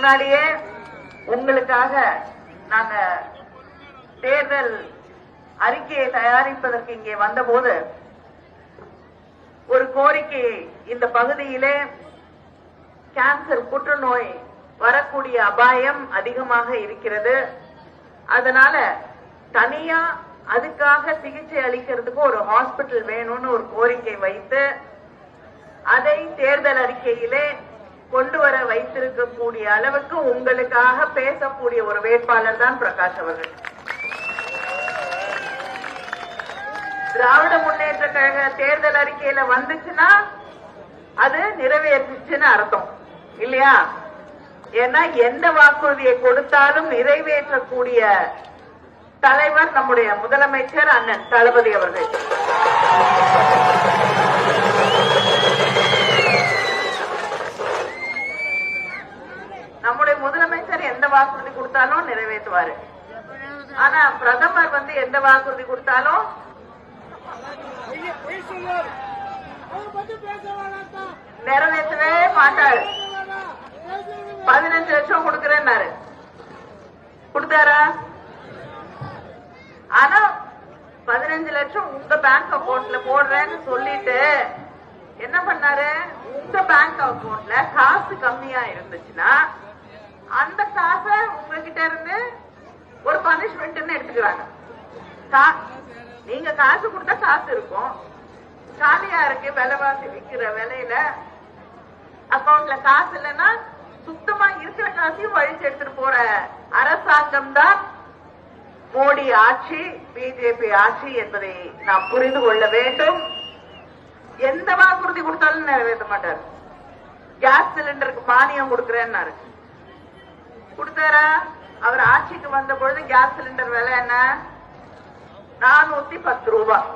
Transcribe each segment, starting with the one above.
முன்னாடியே உங்களுக்காக நாங்க தேர்தல் அறிக்கையை தயாரிப்பதற்கு இங்கே வந்தபோது ஒரு கோரிக்கை, இந்த பகுதியிலே கேன்சர் புற்றுநோய் வரக்கூடிய அபாயம் அதிகமாக இருக்கிறது. அதனால தனியா அதுக்காக சிகிச்சை அளிக்கிறதுக்கு ஒரு ஹாஸ்பிட்டல் வேணும்னு ஒரு கோரிக்கை வைத்து அதை தேர்தல் அறிக்கையிலே கொண்டு வர வைத்திருக்கக்கூடிய அளவுக்கு உங்களுக்காக பேசக்கூடிய ஒரு வேட்பாளர் தான் பிரகாஷ் அவர்கள். திராவிட முன்னேற்ற கழக தேர்தல் அறிக்கையில வந்துச்சுன்னா அது நிறைவேற்றுச்சுன்னு அர்த்தம் இல்லையா? ஏன்னா எந்த வாக்குறுதியை கொடுத்தாலும் நிறைவேற்றக்கூடிய தலைவர் நம்முடைய முதலமைச்சர் அண்ணன் தளபதி அவர்கள். நம்முடைய முதலமைச்சர் எந்த வாக்குறுதி கொடுத்தாலும் நிறைவேற்றுவாரு. ஆனா பிரதமர் எந்த வாக்குறுதி கொடுத்தாலும் நிறைவேற்றவே மாட்டாரு. 15 லட்சம் கொடுக்கிறேன்னாரு, கொடுத்தாரா? ஆனா 15 லட்சம் உங்க பேங்க் அக்கௌண்ட்ல போடுறேன்னு சொல்லிட்டு என்ன பண்ணாரு? உங்க பேங்க் அக்கௌண்ட்ல காசு கம்மியா இருந்துச்சுன்னா அந்த காசை உங்ககிட்ட இருந்து ஒரு பனிஷ்மெண்ட் எடுத்துக்கிறாங்க. நீங்க காசு கொடுத்தா காசு இருக்கும், காலியா இருக்கு, விலைவாசி விற்கிற விலையில அக்கௌண்ட்ல காசு இல்லைன்னா சுத்தமா இருக்கிற காசையும் வழிச்சு எடுத்துட்டு போற அரசாங்கம் தான் மோடி ஆட்சி, பிஜேபி ஆட்சி என்பதை நாம் புரிந்து கொள்ள வேண்டும். எந்த வாக்குறுதி கொடுத்தாலும் நிறைவேற்ற மாட்டாரு. கேஸ் சிலிண்டருக்கு மானியம் கொடுக்கிறேன்னாரு, கொடுத்தாரா? அவர் ஆட்சிக்கு வந்த பொழுது கேஸ் சிலிண்டர் விலை என்ன? 410 ரூபாய்.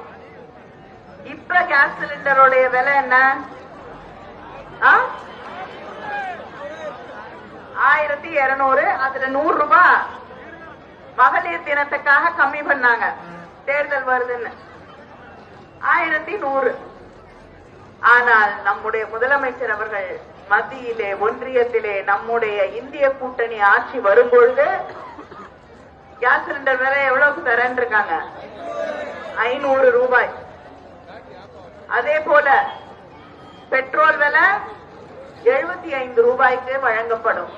இப்ப கேஸ் சிலிண்டருடைய விலை என்ன? 1200. அதுல 100 ரூபாய் மகளிர் தினத்துக்காக கம்மி பண்ணாங்க, தேர்தல் வருதுன்னு 1100. ஆனால் நம்முடைய முதலமைச்சர் அவர்கள் மத்தியிலே ஒன்றியத்திலே நம்முடைய இந்திய கூட்டணி ஆட்சி வரும்பொழுது கேஸ் சிலிண்டர் விலை எவ்வளவுக்கு தரேன் இருக்காங்க? 500 ரூபாய். அதே போல பெட்ரோல் விலை 75 ரூபாய்க்கு வழங்கப்படும்,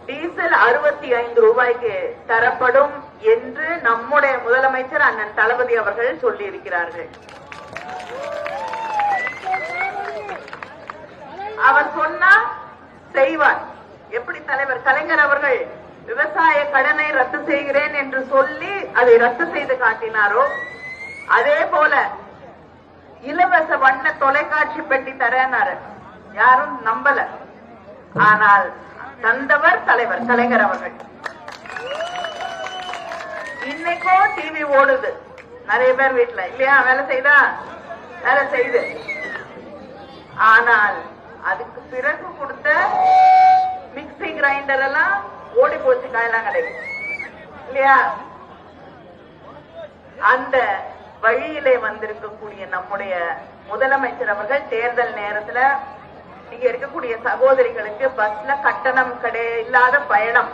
டீசல் 65 ரூபாய்க்கு தரப்படும் என்று நம்முடைய முதலமைச்சர் அண்ணன் தளபதி அவர்கள் சொல்லியிருக்கிறார்கள். அவர் சொன்னா செய்வார். எப்படி தலைவர் கலைஞர் அவர்கள் விவசாய கடனை ரத்து செய்கிறேன் என்று சொல்லி அதை ரத்து செய்து காட்டினாரோ அதே போல இலவச வண்ண தொலைக்காட்சி பெட்டி தரேனாரு, யாரும் நம்பல. ஆனால் தந்தவர் தலைவர் கலைஞர் அவர்கள். இன்னைக்கும் டிவி ஓடுது நிறைய பேர் வீட்டுல இல்லையா? வேலை செய்தா வேலை செய்து. ஆனால் அதுக்கு பிறகு கொடுத்த மிக்சி கிரைண்டர் எல்லாம் ஓடி போச்சு, காயெல்லாம் கிடைக்கும் இல்லையா? அந்த வழியிலே வந்திருக்கக்கூடிய நம்முடைய முதலமைச்சர் அவர்கள் தேர்தல் நேரத்துல இங்க இருக்கக்கூடிய சகோதரிகளுக்கு பஸ்ல கட்டணம் இல்லாத பயணம்,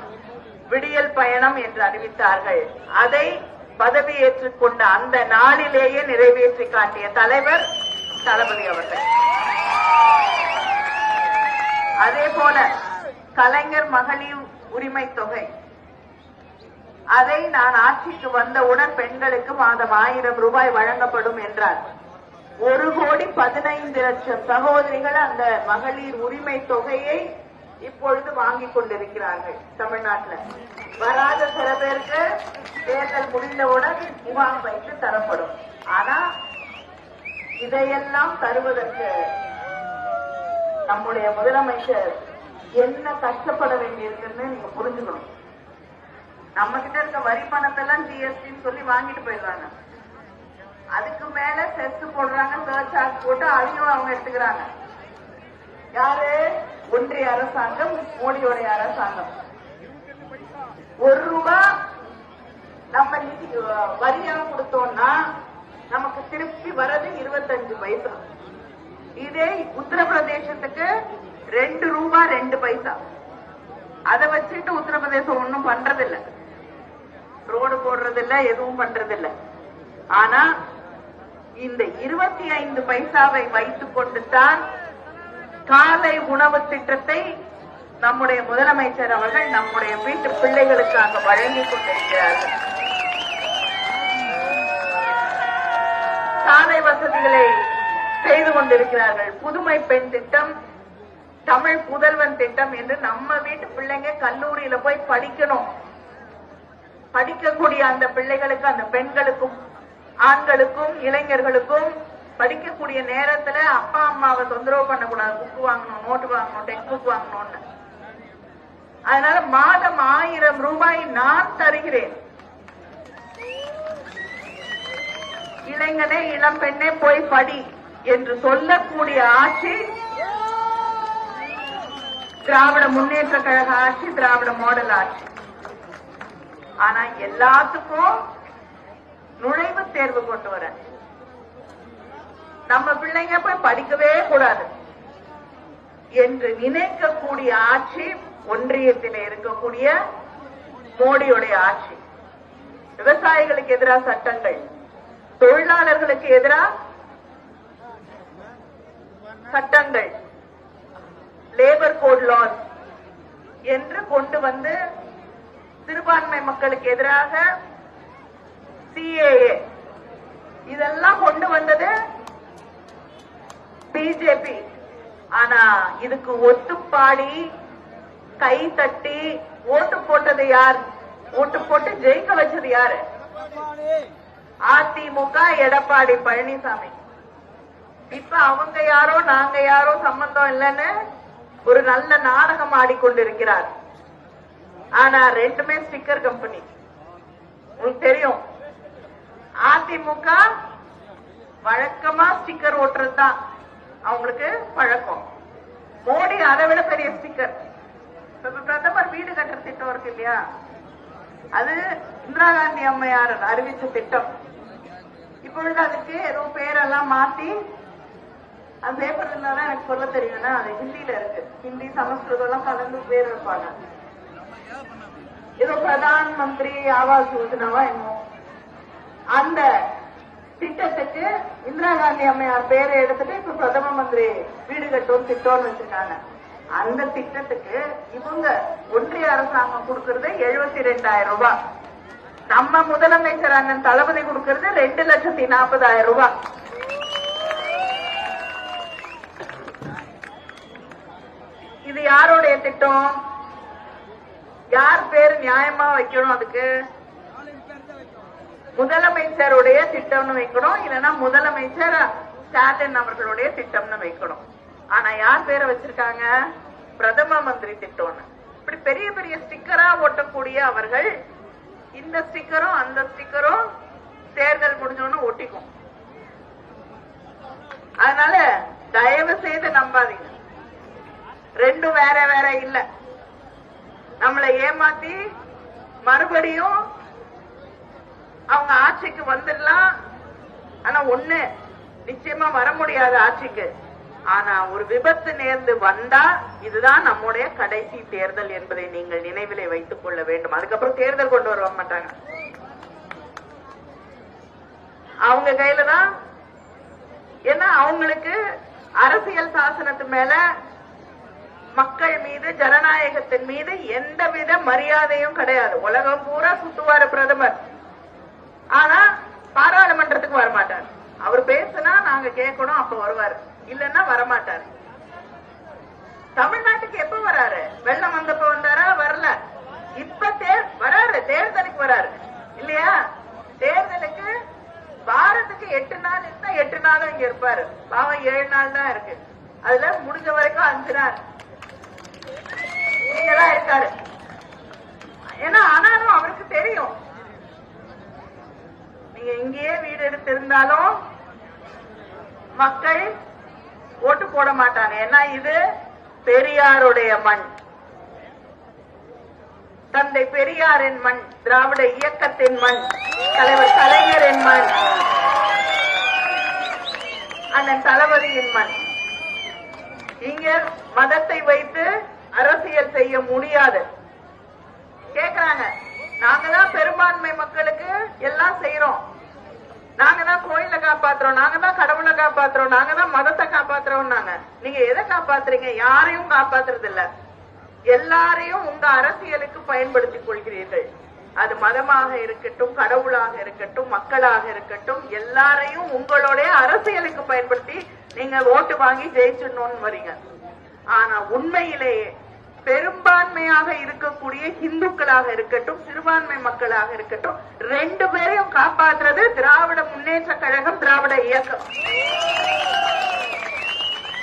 விடியல் பயணம் என்று அறிவித்தார்கள். அதை பதவியேற்றுக் கொண்ட அந்த நாளிலேயே நிறைவேற்றி காட்டிய தலைவர் தளபதி அவர்கள். அதே போல கலைஞர் மகளிர் உரிமை தொகை, அதை நான் ஆட்சிக்கு வந்தவுடன் பெண்களுக்கு மாதம் 1000 ரூபாய் வழங்கப்படும் என்றார். 1,15,00,000 சகோதரிகள் அந்த மகளிர் உரிமை தொகையை இப்பொழுது வாங்கிக் கொண்டிருக்கிறார்கள் தமிழ்நாட்டில். வராத சில பேருக்கு தேர்தல் முடிந்தவுடன் முகாம் வைத்து தரப்படும். ஆனா இதையெல்லாம் தருவதற்கு நம்முடைய முதலமைச்சர் என்ன கஷ்டப்பட வேண்டியிருக்குன்னு நீங்க புரிஞ்சுக்கணும். நம்ம கிட்ட இருக்க வரி பணத்தெல்லாம் ஜிஎஸ்டின்னு சொல்லி வாங்கிட்டு போயிடுறாங்க. அதுக்கு மேல செஸ் போடுறாங்க, சர்சார்ஜ் போட்டு அதையும் அவங்க எடுத்துக்கிறாங்க. யாரு? ஒன்றிய அரசாங்கம், மோடியோடைய அரசாங்கம். 1 ரூபாய் நம்ம வரியா கொடுத்தோம்னா நமக்கு திருப்பி வர்றது 25 பைசா. இதே உத்தரப்பிரதேசத்துக்கு 2 ரூபாய் 2 பைசா. அதை வச்சுட்டு உத்தரப்பிரதேசம் ஒண்ணும் பண்றதில்ல, ரோடு போடுறதில்ல, எதுவும் பண்றதில்ல. ஆனா இந்த 25 பைசாவை வைத்துக் கொண்டுதான் காலை உணவு திட்டத்தை நம்முடைய முதலமைச்சர் அவர்கள் நம்முடைய வீட்டு பிள்ளைகளுக்காக வழங்கிக் கொண்டிருக்கிறார்கள். சாலை வசதிகளை செய்து கொண்டிருக்கிறார்கள். புதுமை பெண் திட்டம், தமிழ் புதல்வன் திட்டம் என்று நம்ம வீட்டு பிள்ளைங்க கல்லூரியில போய் படிக்கணும். படிக்கக்கூடிய அந்த பிள்ளைகளுக்கு, அந்த பெண்களுக்கும் ஆண்களுக்கும் இளைஞர்களுக்கும் படிக்கக்கூடிய நேரத்துல அப்பா அம்மாவை தொந்தரவு பண்ணக்கூடாது. புக்கு வாங்கணும், நோட்டு வாங்கணும், டெக்ஸ்ட் புக் வாங்கணும்னு. அதனால மாதம் 1000 ரூபாய் நான் தருகிறேன். இளைஞனே இளம் பெண்ணே போய் படி என்று சொல்லக்கூடிய ஆட்சி திராவிட முன்னேற்ற கழக ஆட்சி, திராவிட மாடல் ஆட்சி. ஆனா எல்லாத்துக்கும் நுழைவுத் தேர்வு கொண்டு வர நம்ம பிள்ளைங்க போய் படிக்கவே கூடாது என்று நினைக்கக்கூடிய ஆட்சி ஒன்றியத்தில் இருக்கக்கூடிய மோடியுடைய ஆட்சி. விவசாயிகளுக்கு எதிராக சட்டங்கள், தொழிலாளர்களுக்கு எதிராக சட்டங்கள், லேபர் கோட் லாஸ் என்று கொண்டு வந்து சிறுபான்மை மக்களுக்கு எதிராக CAA இதெல்லாம் கொண்டு வந்தது பிஜேபி. ஆனா இதுக்கு ஒத்துப்பாடி கை தட்டி ஓட்டு போட்டது யார்? ஓட்டு போட்டு ஜெயிக்க வச்சது யாரு? அதிமுக, எடப்பாடி பழனிசாமி. இப்ப அவங்க யாரோ நாங்க யாரோ சம்பந்தம் இல்லைன்னு ஒரு நல்ல நாடகம் ஆடிக்கொண்டிருக்கிறார். ஆனா ரெண்டுமே ஸ்டிக்கர் கம்பெனி. உங்களுக்கு தெரியும், அதிமுக வழக்கமா ஸ்டிக்கர் ஓட்டுறது தான் அவங்களுக்கு பழக்கம். மோடி அதை விட பெரிய ஸ்டிக்கர். பிரதமர் வீடு கட்டுற திட்டம் இருக்கு இல்லையா, அது இந்திரா காந்தி அம்மையார் அறிவிச்ச திட்டம். இப்பொழுது அதுக்கு ஏதோ பேரெல்லாம் மாத்தி, அந்த பேப்பர் இருந்தாதான் எனக்கு சொல்ல தெரியும்னா அது ஹிந்தியில இருக்கு. ஹிந்தி சமஸ்கிருதம் எல்லாம் கலந்து பேர் இருப்பாங்க. ஏதோ பிரதான் மந்திரி ஆவாஸ் யோஜனாவா என்னமோ, அந்த திட்டத்துக்கு இந்திரா காந்தி அம்மையார் பேரை எடுத்துட்டு இப்ப பிரதம மந்திரி வீடு கட்டும் திட்டம்னு வச்சிருக்காங்க. அந்த திட்டத்துக்கு இவங்க ஒன்றிய அரசாங்கம் கொடுக்கறது 72,000 ரூபாய். நம்ம முதலமைச்சர் அண்ணன் தளபதி கொடுக்கறது 2,40,000 ரூபாய். இது யாருடைய திட்டம்? யார் பேர் நியாயமா வைக்கணும்? அதுக்கு முதலமைச்சருடைய திட்டம்னு வைக்கணும், இல்லைன்னா முதலமைச்சர் ஸ்டாலின் அவர்களுடைய திட்டம்னு வைக்கணும். ஆனா யார் பேரை வச்சிருக்காங்க? பிரதம மந்திரி திட்டம்னு. இப்படி பெரிய பெரிய ஸ்டிக்கரா ஓட்டக்கூடிய அவர்கள் இந்த ஸ்டிக்கரும் அந்த ஸ்டிக்கரும் தேர்தல் முடிஞ்சோன்னு ஒட்டிக்கும். அதனால தயவு செய்து நம்பாதீங்க, ரெண்டும் வேற வேற இல்ல. நம்மளை ஏமாத்தி மறுபடியும் அவங்க ஆட்சிக்கு வந்துடலாம். ஆனா ஒண்ணு நிச்சயமா வர முடியாது ஆட்சிக்கு. ஆனா ஒரு விபத்து நேர்ந்து வந்தா இதுதான் நம்முடைய கடைசி தேர்தல் என்பதை நீங்கள் நினைவிலே வைத்துக் கொள்ள வேண்டும். அதுக்கப்புறம் தேர்தல் கொண்டு வர மாட்டாங்க, அவங்க கையில தான். ஏன்னா அவங்களுக்கு அரசியல் சாசனத்து மேல, மக்கள் மீது, ஜனநாயகத்தின் மீது எந்தவித மரியாதையும் கிடையாது. உலகம் பூரா சுத்துவாரு பிரதமர், ஆனா பாராளுமன்றத்துக்கு வரமாட்டார். அவர் பேசினா நாங்க கேட்கணும், அப்ப வருவாரு, இல்லன்னா வரமாட்டாரு. தமிழ்நாட்டுக்கு எப்ப வராரு? வெள்ளம் வந்தப்ப வந்தாரா? வரல. இப்ப வராரு, தேர்தலுக்கு வராரு இல்லையா? தேர்தலுக்கு வாரத்துக்கு 8 நாள் இருந்தா 8 நாளும் இங்க இருப்பாரு. பாவம் 7 நாள் தான் இருக்கு. அதுல முடிஞ்ச வரைக்கும் 5 நாள் இங்கதான் இருக்காரு. ஏன்னா ஆனாலும் அவருக்கு தெரியும், நீங்க இங்கேயே வீடு எடுத்து இருந்தாலும் மக்கள் ஓட்டு போட மாட்டாங்க. ஏன்னா இது பெரியாருடைய மண், தந்தை பெரியாரின் மண், திராவிட இயக்கத்தின் மண், தலைவர் கலைஞரின் மண், அண்ணன் தளபதியின் மண். இங்க மதத்தை வைத்து அரசியல் செய்ய முடியாது. கேக்குறாங்க, நாங்க தான் பெரும்பான்மை மக்களுக்கு எல்லாம் செய்யறோம், நாங்க தான் கோயில காப்பாத்துறோம், நாங்க தான் கடவுளை காப்பாத்துறோம், நாங்க தான் மதத்தை காப்பாத்துறோம். நீங்க எதை காப்பாத்துறீங்க? யாரையும் காப்பாத்துறது இல்ல. எல்லாரையும் உங்க அரசியலுக்கு பயன்படுத்திக் கொள்கிறீர்கள். அது மதமாக இருக்கட்டும், கடவுளாக இருக்கட்டும், மக்களாக இருக்கட்டும், எல்லாரையும் உங்களுடைய அரசியலுக்கு பயன்படுத்தி நீங்க ஓட்டு வாங்கி ஜெயிச்சிடணும்னு வரீங்க. ஆனா உண்மையிலேயே பெரும்பான்மையாக இருக்கக்கூடிய இந்துக்களாக இருக்கட்டும், சிறுபான்மை மக்களாக இருக்கட்டும், ரெண்டு பேரையும் காப்பாற்றுறது திராவிட முன்னேற்ற கழகம், திராவிட இயக்கம்.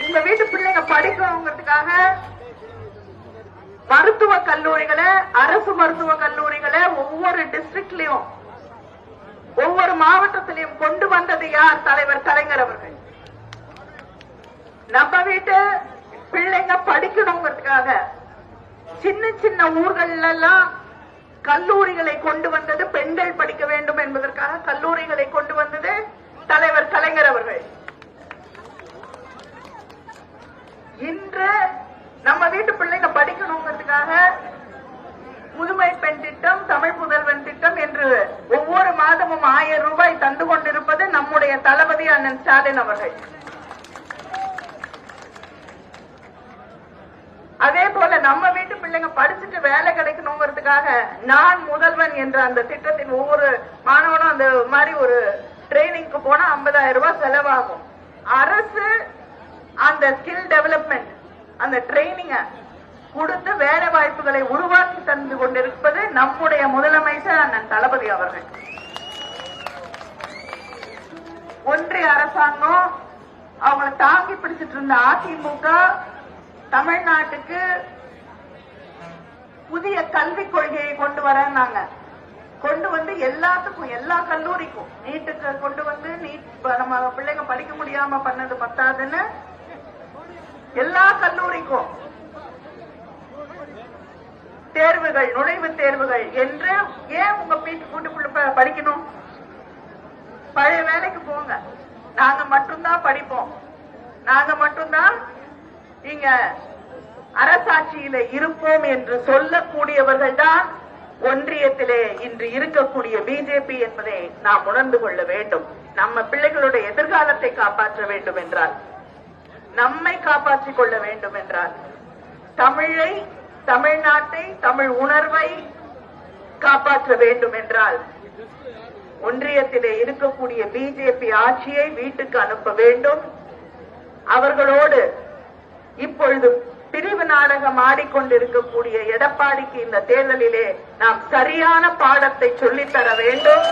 உங்க வீட்டு பிள்ளைங்க படிக்கணுங்கிறதுக்காக மருத்துவ கல்லூரிகளை, அரசு மருத்துவ கல்லூரிகளை ஒவ்வொரு டிஸ்ட்ரிக்ட்லயும், ஒவ்வொரு மாவட்டத்திலையும் கொண்டு வந்தது யார்? தலைவர் கலைஞர் அவர்கள். நம்ம வீட்டு பிள்ளைங்க படிக்கணுங்கிறதுக்காக சின்ன சின்ன ஊர்கள்ல எல்லாம் கல்லூரிகளை கொண்டு வந்தது, பெண்கள் படிக்க வேண்டும் என்பதற்காக கல்லூரிகளை கொண்டு வந்தது தலைவர் கலைஞர் அவர்கள். இன்று நம்ம வீட்டு பிள்ளைங்க படிக்கணுங்கிறதுக்காக புதுமை பெண் திட்டம், தமிழ் புதல்வன் திட்டம் என்று ஒவ்வொரு மாதமும் 1000 ரூபாய் தந்து கொண்டிருப்பது நம்முடைய தளபதி அண்ணன் ஸ்டாலின் அவர்கள். அதே போல நம்ம வீட்டு பிள்ளைங்க படிச்சுட்டு வேலை கிடைக்கணுங்கிறதுக்காக நான் முதல்வன் என்ற அந்த திட்டத்தின் ஒவ்வொரு மாணவனும் அந்த மாதிரி ஒரு ட்ரைனிங்க்கு போனா 50,000 ரூபாய் செலவாகும். அரசு அந்த ஸ்கில் டெவலப்மெண்ட், அந்த ட்ரைனிங்க கொடுத்து வேலை வாய்ப்புகளை உருவாக்கி தந்து கொண்டிருப்பது நம்முடைய முதலமைச்சர் அண்ணன் தளபதி அவர்கள். ஒன்றிய அரசாங்கம் அவங்களை தாங்கி பிடிச்சிட்டு இருந்த அதிமுக தமிழ்நாட்டுக்கு புதிய கல்விக் கொள்கையை கொண்டு வரனாங்க. கொண்டு வந்து எல்லாத்துக்கும், எல்லா கல்லூரிக்கும் நீட்டுக்கு கொண்டு வந்து, நீட் நம்ம பிள்ளைங்க படிக்க முடியாம பண்ணது பத்தாதுன்னு எல்லா கல்லூரிக்கும் தேர்வுகள், நுழைவுத் தேர்வுகள் என்று. ஏன் உங்க வீட்டுக்குள்ள படிக்கணும்? பழைய வேலைக்கு போங்க, நாங்க மட்டும்தான் படிப்போம், நாங்க மட்டும்தான் இங்க அரசாட்சியில இருப்போம் என்று சொல்லக்கூடியவர்கள் தான் ஒன்றியத்திலே இன்று இருக்கக்கூடிய பிஜேபி என்பதை நாம் உணர்ந்து கொள்ள வேண்டும். நம்ம பிள்ளைகளுடைய எதிர்காலத்தை காப்பாற்ற வேண்டும் என்றால், நம்மை காப்பாற்றிக் கொள்ள வேண்டும் என்றால், தமிழை, தமிழ்நாட்டை, தமிழ் உணர்வை காப்பாற்ற வேண்டும் என்றால், ஒன்றியத்திலே இருக்கக்கூடிய பிஜேபி ஆட்சியை வீட்டுக்கு அனுப்ப வேண்டும். அவர்களோடு இப்பொழுது பிரிவு நாடகம் ஆடிக்கொண்டிருக்கக்கூடிய எடப்பாடிக்கு இந்த தேர்தலிலே நாம் சரியான பாடத்தை சொல்லித்தர வேண்டும்.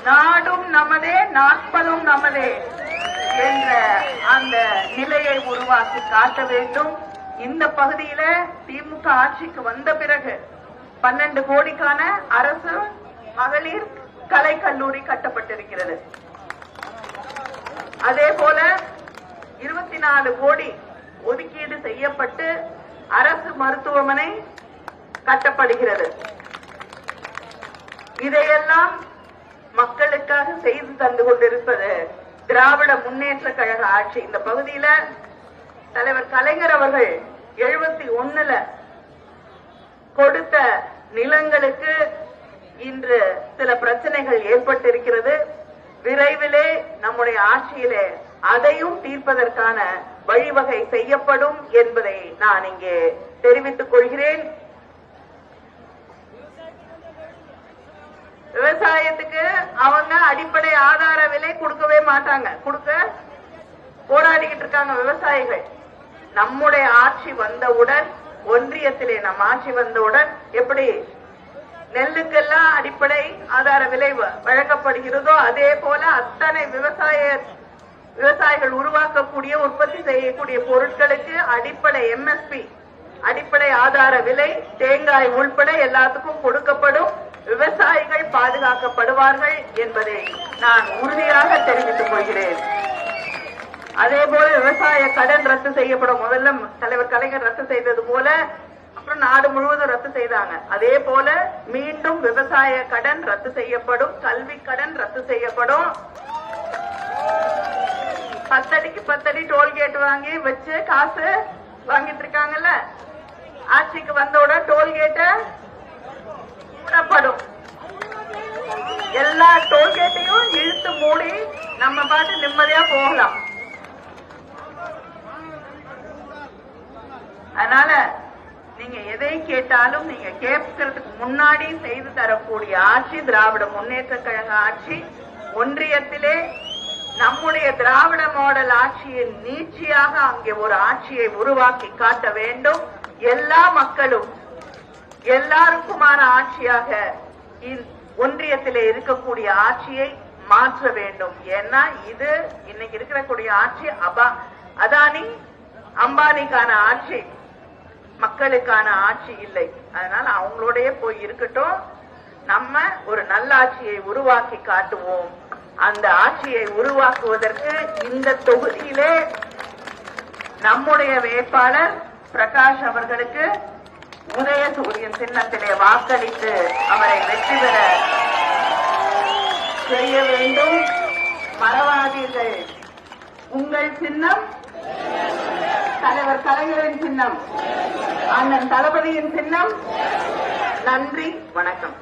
நாடும் நமதே, நாற்பதும் நமதே என்ற அந்த நிலையை உருவாக்கி காட்ட வேண்டும். இந்த பகுதியில திமுக ஆட்சிக்கு வந்த பிறகு 12 கோடிக்கான அரசு மகளிர் கலை கல்லூரி கட்டப்பட்டிருக்கிறது. அதே போல 24 கோடி ஒதுக்கீடு செய்யப்பட்டு அரசு மருத்துவமனை கட்டப்படுகிறது. இதையெல்லாம் மக்களுக்காக செய்து தந்து கொண்டிருப்பது திராவிட முன்னேற்ற கழக ஆட்சி. இந்த பகுதியில தலைவர் கலைஞர் அவர்கள் 71ல கொடுத்த நிலங்களுக்கு இன்று சில பிரச்சனைகள் ஏற்பட்டிருக்கிறது. விரைவிலே நம்முடைய ஆட்சியிலே அதையும் தீர்ப்பதற்கான வழிவகை செய்யப்படும் என்பதை நான் இங்கே தெரிவித்துக் கொள்கிறேன். விவசாயத்துக்கு அவங்க அடிப்படை ஆதார விலை கொடுக்கவே மாட்டாங்க, கொடுக்க போராடிக்கிட்டு இருக்காங்க விவசாயிகள். நம்முடைய ஆட்சி வந்தவுடன், ஒன்றியத்திலே நம் ஆட்சி வந்தவுடன் எப்படி நெல்லுக்கெல்லாம் அடிப்படை ஆதார விலை வழங்கப்படுகிறதோ அதே போல அத்தனை விவசாயிகள் உருவாக்கக்கூடிய, உற்பத்தி செய்யக்கூடிய பொருட்களுக்கு அடிப்படை எம்எஸ்பி, அடிப்படை ஆதார விலை, தேங்காய் உள்பட எல்லாத்துக்கும் கொடுக்கப்படும். விவசாயிகள் பாதுகாக்கப்படுவார்கள் என்பதை நான் உறுதியாக தெரிவித்துக் கொள்கிறேன். அதே போல விவசாய கடன் ரத்து செய்யப்படும். முதல்ல தலைவர் கலைஞர் ரத்து செய்தது போல அப்புறம் நாடு முழுவதும் ரத்து செய்தாங்க. அதே போல மீண்டும் விவசாய கடன் ரத்து செய்யப்படும், கல்வி கடன் ரத்து செய்யப்படும். 10 அடிக்கு 10 அடி டோல்கேட் வாங்கி வச்சு காசு வாங்கிட்டு இருக்காங்கல்ல. ஆட்சிக்கு வந்தோட டோல்கேட்ட மூடப்படும். எல்லா டோல்கேட்டையும் இழுத்து மூடி நம்ம பாட்டு நிம்மதியா போகலாம். அதனால நீங்க எதை கேட்டாலும் நீங்க கேட்கறதுக்கு முன்னாடி செய்து தரக்கூடிய ஆட்சி திராவிட முன்னேற்ற கழக ஆட்சி. ஒன்றியத்திலே நம்முடைய திராவிட மாடல் ஆட்சியின் நீட்சியாக அங்கே ஒரு ஆட்சியை உருவாக்கி காட்ட வேண்டும். எல்லா மக்களும் எல்லாருக்குமான ஆட்சியாக ஒன்றியத்திலே இருக்கக்கூடிய ஆட்சியை மாற்ற வேண்டும். ஏன்னா இது இன்னைக்கு இருக்கக்கூடிய ஆட்சி அதானி அம்பானிக்கான ஆட்சி, மக்களுக்கான ஆட்சி இல்லை. அதனால அவங்களோடய போய் இருக்கட்டும். நம்ம ஒரு நல்ல ஆட்சியை உருவாக்கி காட்டுவோம். அந்த ஆட்சியை உருவாக்குவதற்கு இந்த தொகுதியிலே நம்முடைய வேட்பாளர் பிரகாஷ் அவர்களுக்கு உதயசூரியன் சின்னத்திலே வாக்களித்து அவரை வெற்றி பெற செய்ய வேண்டும். மறவாதீர்கள், உங்கள் சின்னம் தலைவர் கலைஞரின் சின்னம், அண்ணன் தளபதியின் சின்னம். நன்றி, வணக்கம்.